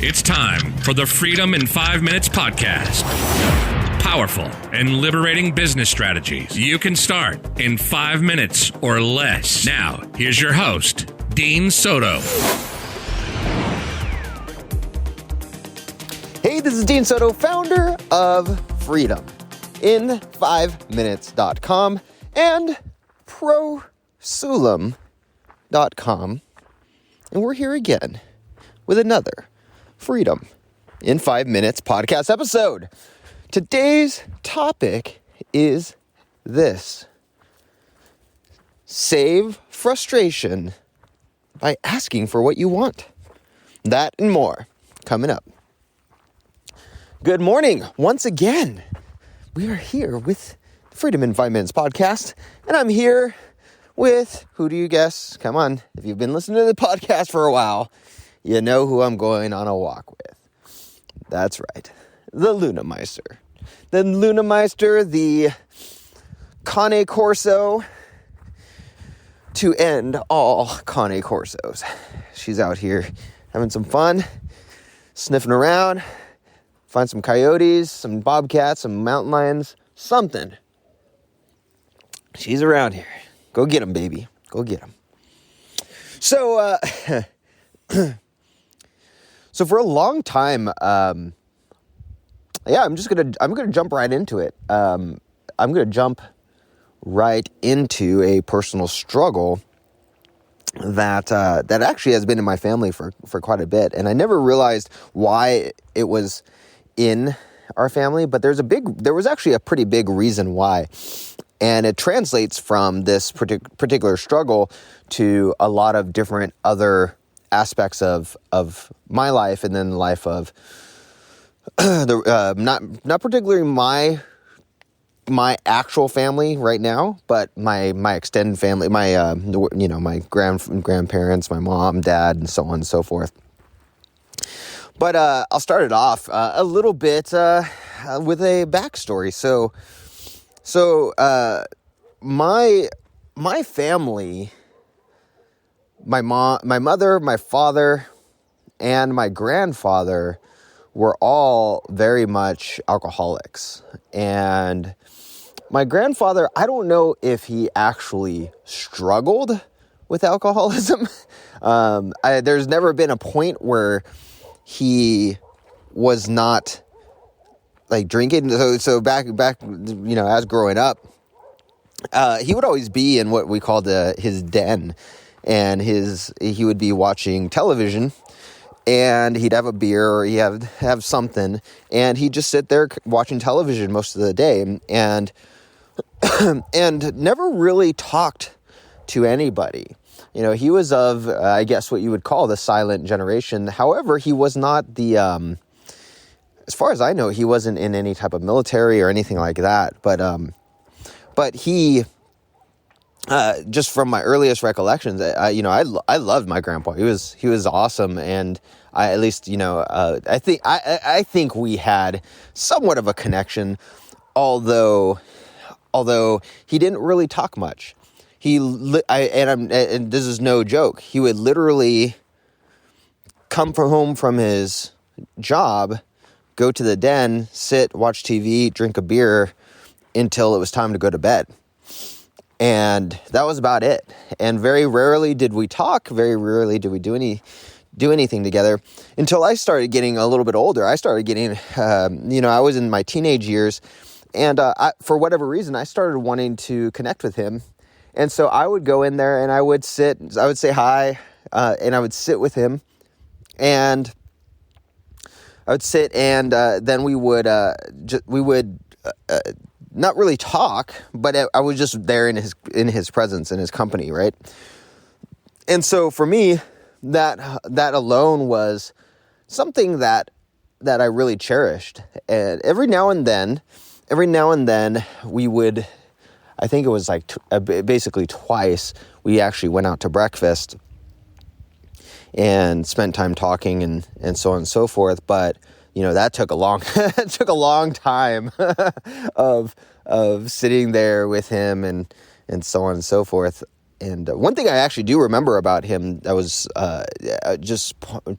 It's time for the Freedom in 5 Minutes podcast. Powerful and liberating business strategies you can start in 5 minutes or less. Now, here's your host, Dean Soto. Hey, this is Dean Soto, founder of Freedom in 5minutes.com and prosulam.com. And we're here again with another Freedom in 5 Minutes podcast episode. Today's topic is this: save frustration by asking for what you want. That and more coming up. Good morning. Once again, we are here with Freedom in 5 Minutes podcast, and I'm here with, who do you guess? Come on. If you've been listening to the podcast for a while, you know who I'm going on a walk with. That's right. The Lunameister. The Lunameister, the Cane Corso to end all Cane Corsos. She's out here having some fun, sniffing around, find some coyotes, some bobcats, some mountain lions, something. She's around here. Go get them, baby. Go get them. So, so for a long time, I'm gonna jump right into it. I'm gonna jump right into a personal struggle that actually has been in my family for quite a bit, and I never realized why it was in our family, but there was actually a pretty big reason why. And it translates from this particular struggle to a lot of different other aspects of my life, and then the life of not particularly my actual family right now, but my extended family, my my grandparents, my mom, dad, and so on and so forth. But I'll start it off a little bit with a backstory. So my family, my mother, my father, and my grandfather were all very much alcoholics. And my grandfather, I don't know if he actually struggled with alcoholism. There's never been a point where he was not like drinking. So back, as growing up, he would always be in what we called his den, and he would be watching television, and he'd have a beer or he'd have something, and he'd just sit there watching television most of the day, and and never really talked to anybody. He was of, I guess, what you would call the silent generation. However, he was not the, as far as I know, he wasn't in any type of military or anything like that. But he, just from my earliest recollections, I loved my grandpa. He was awesome, and I think we had somewhat of a connection, although he didn't really talk much. And this is no joke. He would literally come home from his job, go to the den, sit, watch TV, drink a beer until it was time to go to bed. And that was about it. And very rarely did we talk. Very rarely did we do anything together until I started getting a little bit older. I started getting, I was in my teenage years, and for whatever reason, I started wanting to connect with him. And so I would go in there and I would say hi, and I would sit with him, and I would sit, and then we would not really talk, but I was just there in his presence, in his company, right? And so for me, that alone was something that I really cherished. And every now and then we would, I think it was like basically twice, we actually went out to breakfast and spent time talking and so on and so forth. But that took a long time of sitting there with him and so on and so forth. one thing I actually do remember about him that was just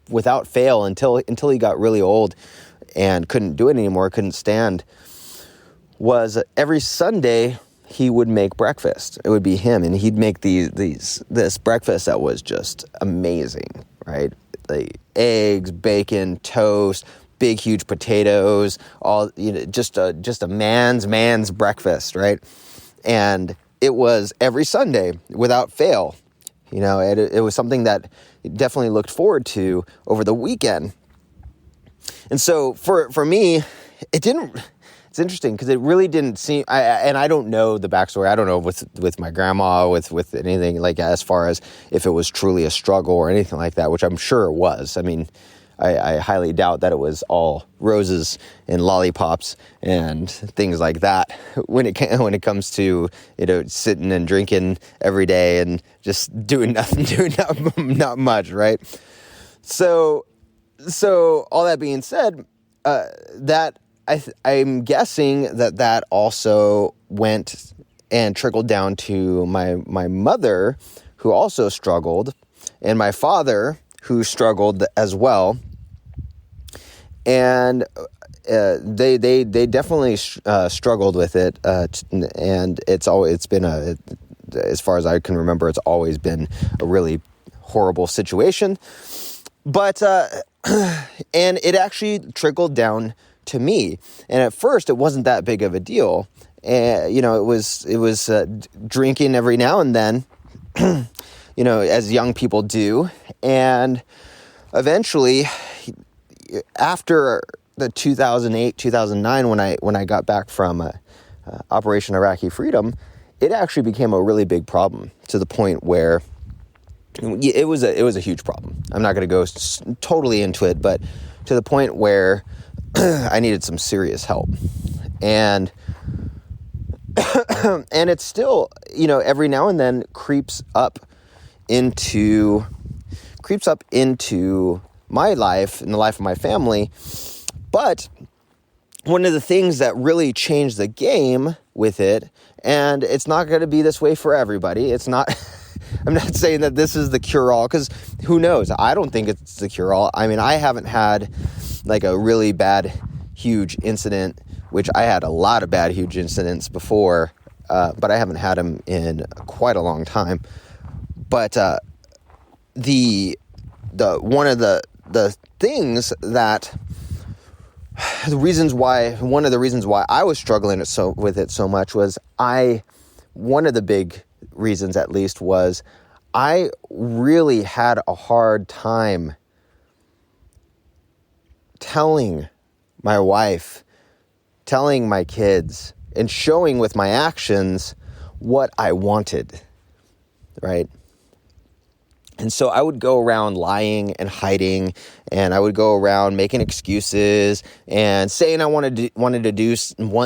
without fail until he got really old and couldn't do it anymore, couldn't stand, was every Sunday he would make breakfast. It would be him, and he'd make this breakfast that was just amazing, right? Like eggs, bacon, toast, big huge potatoes, all, just a man's breakfast, right? And it was every Sunday without fail. It was something that he definitely looked forward to over the weekend. And so for me, it's interesting because it really didn't seem, and I don't know the backstory. I don't know with my grandma, with anything like as far as if it was truly a struggle or anything like that, which I'm sure it was. I mean, I highly doubt that it was all roses and lollipops and things like that when it comes to sitting and drinking every day and just doing nothing, doing not much, right? So all that being said, that I'm guessing that also went and trickled down to my mother, who also struggled, and my father, who struggled as well. And they definitely struggled with it, and it's been as far as I can remember, it's always been a really horrible situation. But and it actually trickled down to me, and at first it wasn't that big of a deal. And it was drinking every now and then, as young people do, and eventually, after the 2008, 2009, when I got back from Operation Iraqi Freedom, it actually became a really big problem, to the point where it was a huge problem. I'm not going to go totally into it, but to the point where I needed some serious help. And and it's still, every now and then creeps up into my life and the life of my family. But one of the things that really changed the game with it, and it's not going to be this way for everybody. It's not, I'm not saying that this is the cure-all, because who knows? I don't think it's the cure-all. I mean, I haven't had like a really bad, huge incident, which I had a lot of bad, huge incidents before, but I haven't had them in quite a long time. But one of the things that one of the reasons why I was struggling with it so much was one of the big reasons, at least, was I really had a hard time telling my wife, telling my kids, and showing with my actions what I wanted, right? And so I would go around lying and hiding, and I would go around making excuses and saying I wanted to do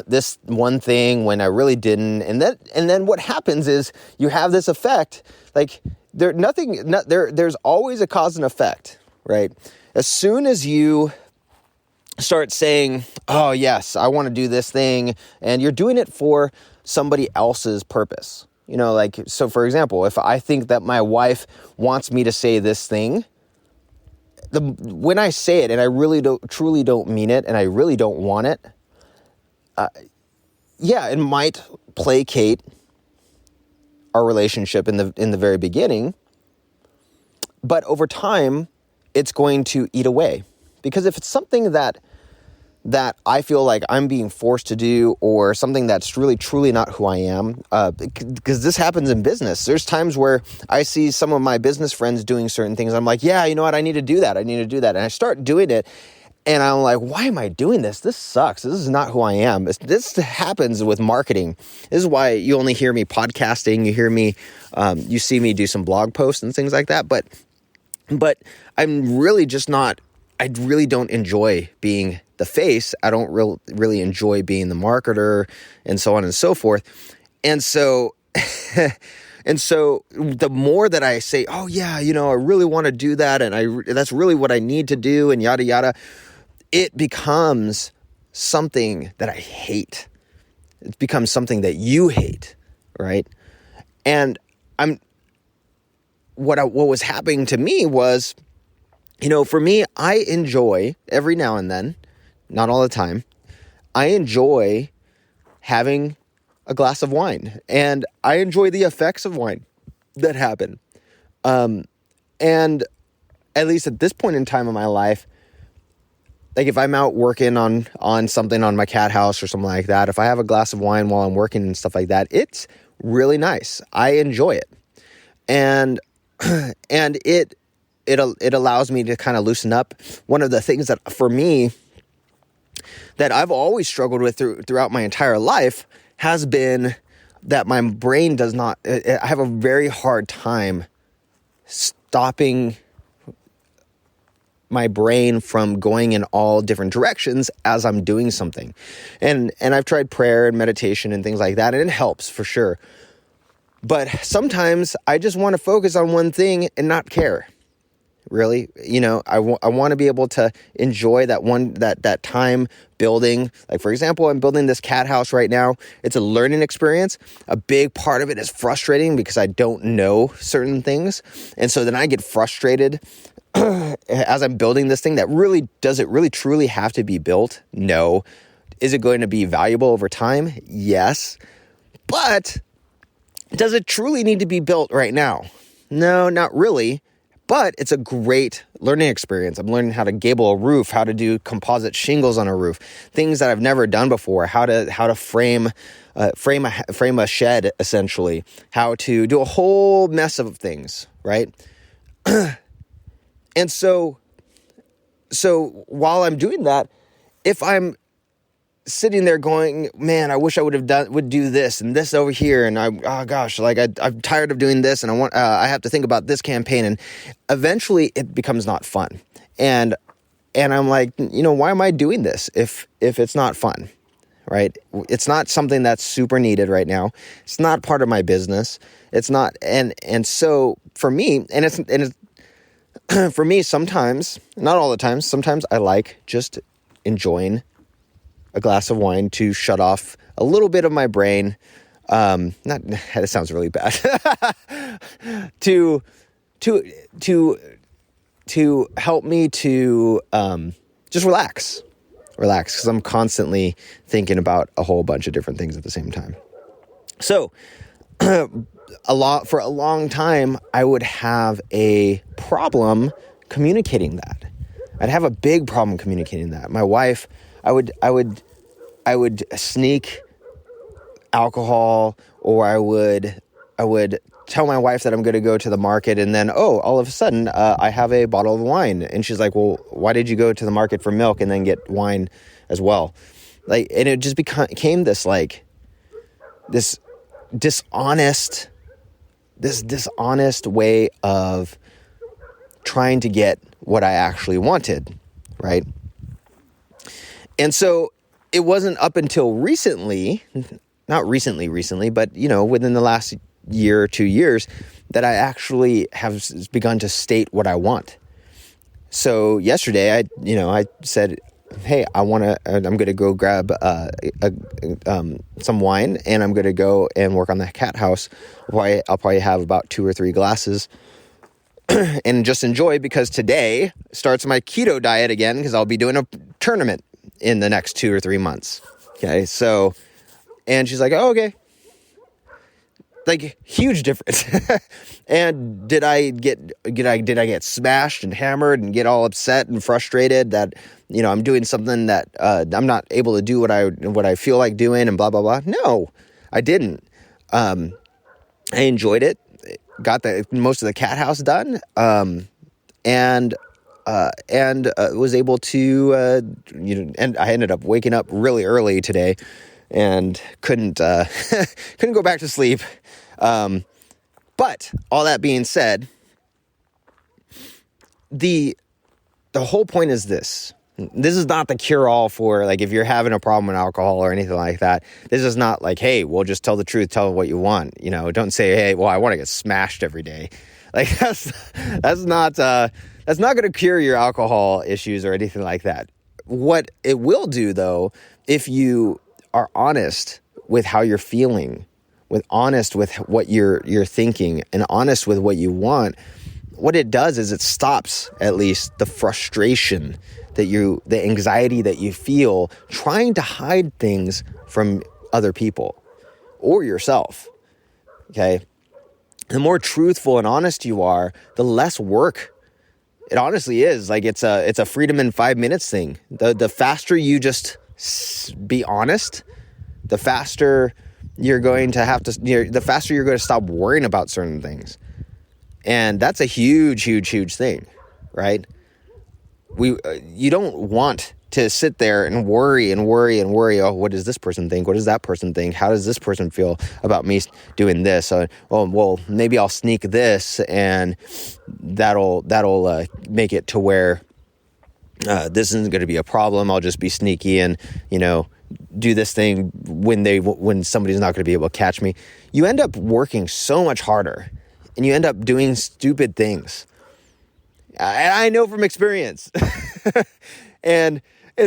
this one thing when I really didn't. And then what happens is you have this effect, like there's always a cause and effect, right? As soon as you start saying, oh yes, I want to do this thing, and you're doing it for somebody else's purpose. So for example, if I think that my wife wants me to say this thing, when I say it and I truly don't mean it and I really don't want it, it might placate our relationship in the very beginning, but over time, it's going to eat away. Because if it's something that I feel like I'm being forced to do, or something that's really truly not who I am, because this happens in business. There's times where I see some of my business friends doing certain things. I'm like, yeah, you know what? I need to do that. And I start doing it, and I'm like, why am I doing this? This sucks. This is not who I am. This happens with marketing. This is why you only hear me podcasting. You hear me, you see me do some blog posts and things like that. But I'm really just not, I really don't enjoy being the face. I don't really enjoy being the marketer, and so on and so forth. And so, the more that I say, oh yeah, I really want to do that, and that's really what I need to do, and yada yada, it becomes something that I hate. It becomes something that you hate, right? And what was happening to me was, for me, I enjoy every now and then, not all the time, I enjoy having a glass of wine, and I enjoy the effects of wine that happen. And at least at this point in time in my life, like if I'm out working on something on my cat house or something like that, if I have a glass of wine while I'm working and stuff like that, it's really nice. I enjoy it. And it allows me to kind of loosen up. One of the things that for me that I've always struggled with throughout my entire life has been that my brain does not, I have a very hard time stopping my brain from going in all different directions as I'm doing something. And I've tried prayer and meditation and things like that, and it helps for sure. But sometimes I just want to focus on one thing and not care. Really, I want to be able to enjoy that time building. Like, for example, I'm building this cat house right now. It's a learning experience. A big part of it is frustrating because I don't know certain things. And so then I get frustrated as I'm building this thing does it really truly have to be built? No. Is it going to be valuable over time? Yes. But does it truly need to be built right now? No, not really. But it's a great learning experience. I'm learning how to gable a roof, how to do composite shingles on a roof, things that I've never done before, how to frame a shed, essentially, how to do a whole mess of things, right? And so while I'm doing that, if I'm sitting there going, man, I wish I would do this and this over here, and I'm tired of doing this, and I have to think about this campaign, and eventually it becomes not fun, and I'm like, why am I doing this if it's not fun, right? It's not something that's super needed right now. It's not part of my business. It's not, and so for me, and it's for me, sometimes, not all the time, sometimes I like just enjoying a glass of wine to shut off a little bit of my brain. That sounds really bad. to help me to just relax, because I'm constantly thinking about a whole bunch of different things at the same time. So for a long time, I would have a problem communicating that. I'd have a big problem communicating that. My wife, I would sneak alcohol, or I would tell my wife that I'm going to go to the market, and then, all of a sudden, I have a bottle of wine, and she's like, well, why did you go to the market for milk and then get wine as well? And it just became this dishonest way of trying to get what I actually wanted, right? And so it wasn't up until recently, not recently, but, within the last year or 2 years, that I actually have begun to state what I want. So yesterday, I said, hey, I'm going to go grab some wine, and I'm going to go and work on the cat house. I'll probably have about 2 or 3 glasses and just enjoy, because today starts my keto diet again, because I'll be doing a tournament in the next 2 or 3 months. Okay. So, and she's like, oh, okay. Like, huge difference. And did I get smashed and hammered and get all upset and frustrated that, I'm doing something that, I'm not able to do what I feel like doing and blah, blah, blah? No, I didn't. I enjoyed it. Got most of the cat house done. And was able to, and I ended up waking up really early today and couldn't go back to sleep. But all that being said, the whole point is this. This is not the cure-all for, like, if you're having a problem with alcohol or anything like that. This is not like, hey, well, just tell the truth, tell what you want. Don't say, hey, well, I want to get smashed every day. Like, that's not going to cure your alcohol issues or anything like that. What it will do, though, if you are honest with how you're feeling honest with what you're thinking and honest with what you want, what it does is it stops at least the frustration the anxiety that you feel trying to hide things from other people or yourself. Okay. The more truthful and honest you are, the less work it honestly is. Like it's a freedom in 5 minutes thing. The faster you just be honest, the faster you're going to stop worrying about certain things. And that's a huge, huge, huge thing, right? You don't want to sit there and worry. Oh, what does this person think? What does that person think? How does this person feel about me doing this? Well, maybe I'll sneak this, and that'll make it to where this isn't going to be a problem. I'll just be sneaky and do this thing when somebody's not going to be able to catch me. You end up working so much harder, and you end up doing stupid things. I know from experience. And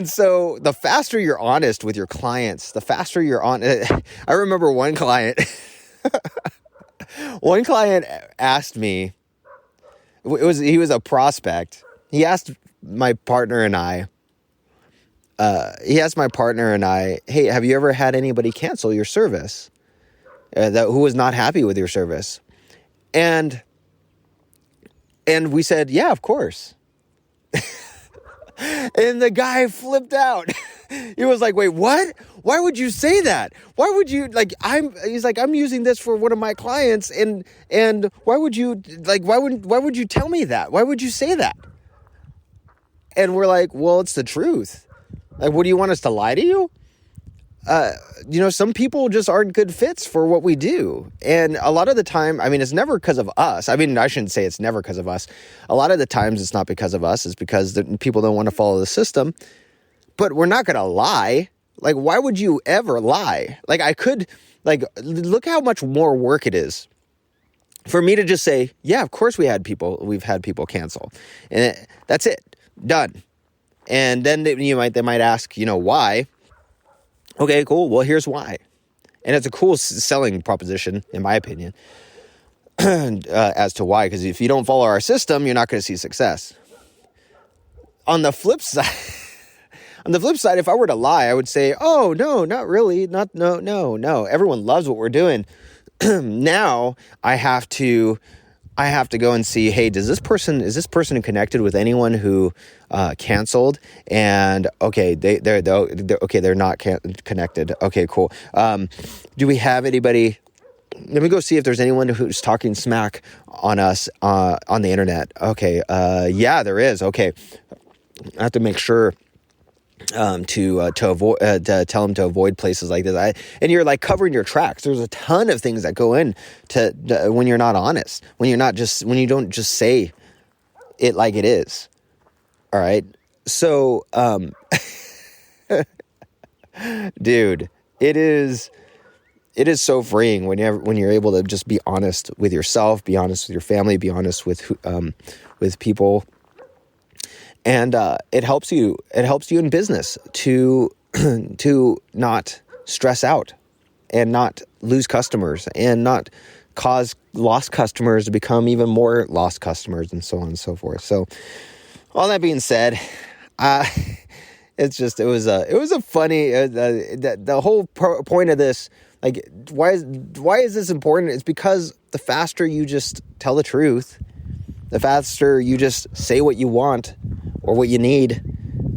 so the faster you're honest with your clients, the faster you're on. I remember one client asked me, he was a prospect. He asked my partner and I, hey, have you ever had anybody cancel your service who was not happy with your service? And we said, yeah, of course. And the guy flipped out. He was like, wait, what? Why would you say that? Why would you, he's like, I'm using this for one of my clients, and why would you tell me that? Why would you say that? And we're like, well, it's the truth. Like, what do you want us to lie to you? Some people just aren't good fits for what we do. And a lot of the time, it's never because of us. I shouldn't say it's never because of us. A lot of the times it's not because of us. It's because people don't want to follow the system. But we're not going to lie. Like, why would you ever lie? Look how much more work it is for me to just say, yeah, of course we've had people cancel. And that's it. Done. And then they might ask, why? Okay, cool. Well, here's why. And it's a cool selling proposition, in my opinion, as to why. Because if you don't follow our system, you're not going to see success. On the flip side, if I were to lie, I would say, oh, no, not really. No. Everyone loves what we're doing. Now I have to go and see, hey, is this person connected with anyone who canceled? And okay, they're not connected. Okay, cool. Do we have anybody? Let me go see if there's anyone who's talking smack on us on the internet. Okay, yeah, there is. Okay, I have to make sure to avoid to tell them to avoid places like this. And you're like covering your tracks. There's a ton of things that go in to when you're not honest, when you don't just say it like it is. All right. So, dude, it is so freeing when you're able to just be honest with yourself, be honest with your family, be honest with people. And it helps you in business to not stress out and not lose customers and not cause lost customers to become even more lost customers, and so on and so forth. So all that being said, it was a funny the whole point of this. Like, why is this important? It's because the faster you just tell the truth, the faster you just say what you want or what you need,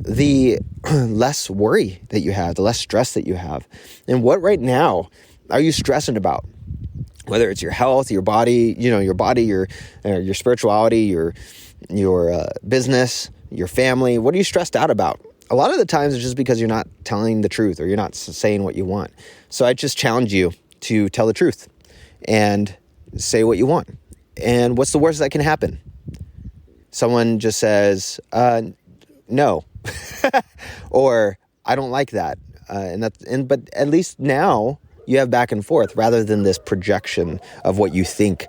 the less worry that you have, the less stress that you have. And what right now are you stressing about? Whether it's your health, your body, your spirituality, your business, your family. What are you stressed out about? A lot of the times it's just because you're not telling the truth or you're not saying what you want. So I just challenge you to tell the truth and say what you want. And what's the worst that can happen? Someone just says, no, or I don't like that. But at least now you have back and forth rather than this projection of what you think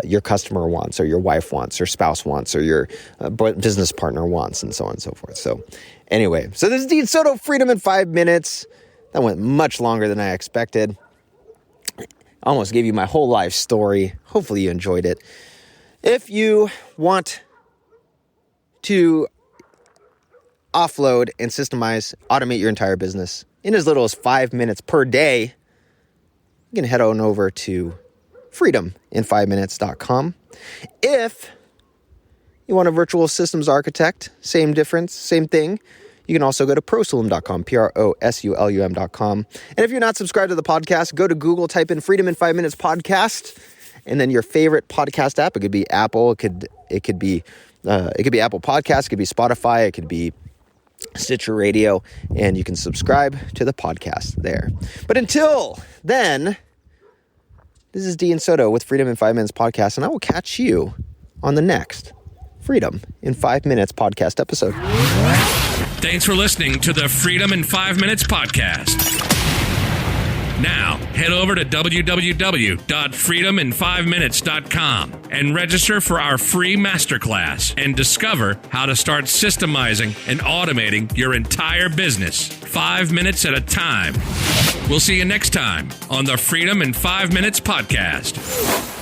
your customer wants or your wife wants or spouse wants or your business partner wants, and so on and so forth. So anyway, so this is Dean Soto, Freedom in 5 Minutes. That went much longer than I expected. I almost gave you my whole life story. Hopefully you enjoyed it. If you want to offload and systemize, automate your entire business in as little as 5 minutes per day, you can head on over to freedomin5minutes.com. If you want a virtual systems architect, same difference, same thing. You can also go to prosulum.com, prosulum.com. And if you're not subscribed to the podcast, go to Google, type in Freedom in 5 Minutes Podcast, and then your favorite podcast app. It could be Apple, it could be Apple Podcasts, it could be Spotify, it could be Stitcher Radio, and you can subscribe to the podcast there. But until then, this is Dean Soto with Freedom in 5 Minutes Podcast, and I will catch you on the next Freedom in 5 Minutes podcast episode. Thanks for listening to the Freedom in 5 Minutes podcast. Now, head over to www.freedomin5minutes.com and register for our free masterclass and discover how to start systemizing and automating your entire business 5 minutes at a time. We'll see you next time on the Freedom in 5 Minutes podcast.